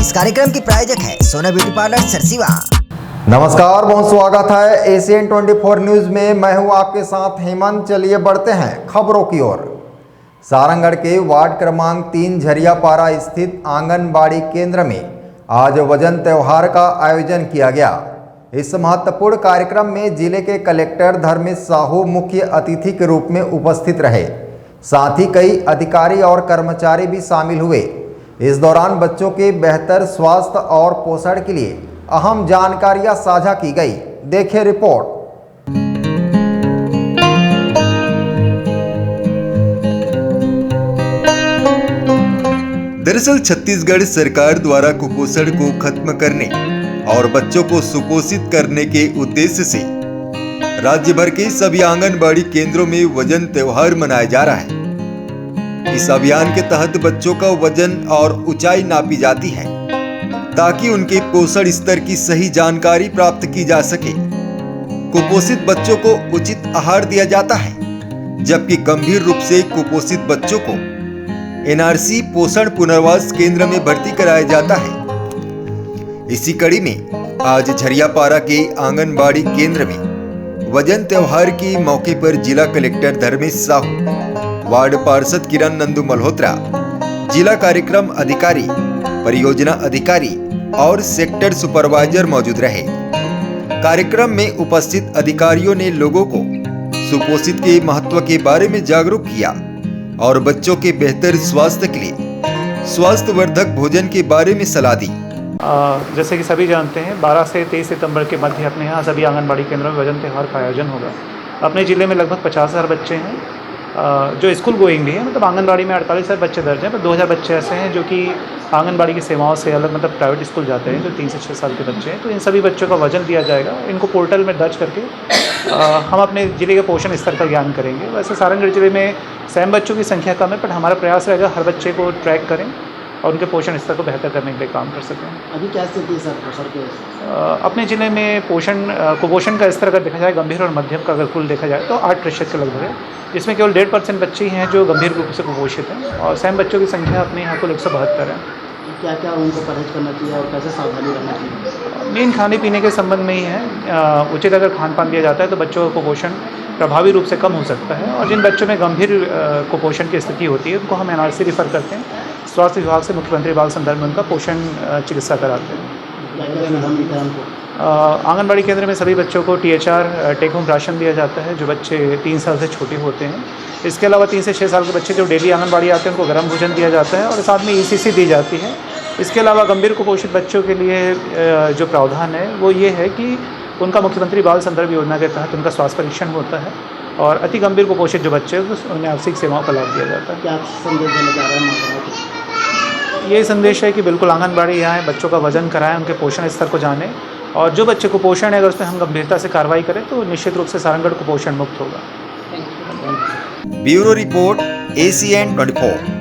इस कार्यक्रम की प्रायोजक है सोना ब्यूटी पार्लर सरसीवा। नमस्कार, बहुत स्वागत है एशियन 24 न्यूज में। मैं हूं आपके साथ हेमंत। चलिए बढ़ते हैं खबरों की ओर। सारंगढ़ के वार्ड क्रमांक 3 झरियापारा स्थित आंगनबाड़ी केंद्र में आज वजन त्योहार का आयोजन किया गया। इस महत्वपूर्ण कार्यक्रम में जिले के कलेक्टर धर्मेश साहू मुख्य अतिथि के रूप में उपस्थित रहे। साथ ही कई अधिकारी और कर्मचारी भी शामिल हुए। इस दौरान बच्चों के बेहतर स्वास्थ्य और पोषण के लिए अहम जानकारियां साझा की गई। देखिए रिपोर्ट। दरअसल छत्तीसगढ़ सरकार द्वारा कुपोषण को खत्म करने और बच्चों को सुपोषित करने के उद्देश्य से राज्य भर के सभी आंगनबाड़ी केंद्रों में वजन त्योहार मनाया जा रहा है। इस अभियान के तहत बच्चों का वजन और ऊंचाई नापी जाती है ताकि उनके पोषण स्तर की सही जानकारी प्राप्त की जा सके। कुपोषित बच्चों को उचित आहार दिया जाता है, जबकि गंभीर रूप से कुपोषित बच्चों को एनआरसी पोषण पुनर्वास केंद्र में भर्ती कराया जाता है। इसी कड़ी में आज झरियापारा के आंगनबाड़ी केंद्र में वजन त्योहार के मौके पर जिला कलेक्टर धर्मेश साहू, वार्ड पार्षद किरण नंदू मल्होत्रा, जिला कार्यक्रम अधिकारी, परियोजना अधिकारी और सेक्टर सुपरवाइजर मौजूद रहे। कार्यक्रम में उपस्थित अधिकारियों ने लोगों को सुपोषित के महत्व के बारे में जागरूक किया और बच्चों के बेहतर स्वास्थ्य के लिए स्वास्थ्यवर्धक भोजन के बारे में सलाह दी। जैसे कि सभी जानते हैं 12 से 23 सितंबर के मध्य अपने यहाँ सभी आंगनबाड़ी केंद्रों में वजन त्यौहार का आयोजन होगा। अपने ज़िले में लगभग 50,000 बच्चे हैं जो स्कूल गोइंग भी हैं, मतलब आंगनबाड़ी में 48,000 बच्चे दर्ज हैं, पर 2,000 बच्चे ऐसे हैं जो कि आंगनबाड़ी की सेवाओं से अलग मतलब प्राइवेट स्कूल जाते हैं, जो 3 से 6 साल के बच्चे हैं। तो इन सभी बच्चों का वजन दिया जाएगा। इनको पोर्टल में दर्ज करके हम अपने ज़िले के पोषण स्तर का ज्ञान करेंगे। वैसे सारंगढ़ ज़िले में सेम बच्चों की संख्या कम है, पर हमारा प्रयास रहेगा हर बच्चे को ट्रैक करें और उनके पोषण स्तर को बेहतर करने के लिए काम कर सकें। अभी क्या स्थिति है सर पोषण के? अपने ज़िले में कुपोषण का स्तर अगर देखा जाए गंभीर और मध्यम का अगर कुल देखा जाए तो 8% के लगभग है, जिसमें केवल 1.5% बच्चे ही हैं जो गंभीर रूप से कुपोषित हैं और सेम बच्चों की संख्या अपने यहाँ कुल 172 है। क्या क्या उनको परहेज करना चाहिए और कैसे सावधानी रखना चाहिए? मेन खाने पीने के संबंध में ही है। उचित अगर खान पान दिया जाता है तो बच्चों का कुपोषण प्रभावी रूप से कम हो सकता है और जिन बच्चों में गंभीर कुपोषण की स्थिति होती है उनको हम एनआरसी रिफ़र करते हैं। स्वास्थ्य विभाग से मुख्यमंत्री बाल संदर्भ में उनका पोषण चिकित्सा कराते हैं। आंगनबाड़ी केंद्र में सभी बच्चों को THR टेक होम राशन दिया जाता है जो बच्चे 3 साल से छोटे होते हैं। इसके अलावा 3 से 6 साल के बच्चे जो डेली आंगनबाड़ी आते हैं उनको गर्म भोजन दिया जाता है और साथ में ECC दी जाती है। इसके अलावा गंभीर कुपोषित बच्चों के लिए जो प्रावधान है वो ये है कि उनका मुख्यमंत्री बाल संदर्भ योजना के तहत उनका स्वास्थ्य परीक्षण होता है और अति गंभीर कुपोषित जो बच्चे हैं उन्हें आवश्यक सेवाओं का लाभ दिया जाता है। क्या संदेश देना चाह रहे हैं? ये संदेश है कि बिल्कुल आंगनबाड़ी आएँ, बच्चों का वजन कराएं, उनके पोषण स्तर को जानें और जो बच्चे कुपोषण है अगर उसमें हम गंभीरता से कार्रवाई करें तो निश्चित रूप से सारंगढ़ कुपोषण मुक्त होगा। Bureau report ACN 24।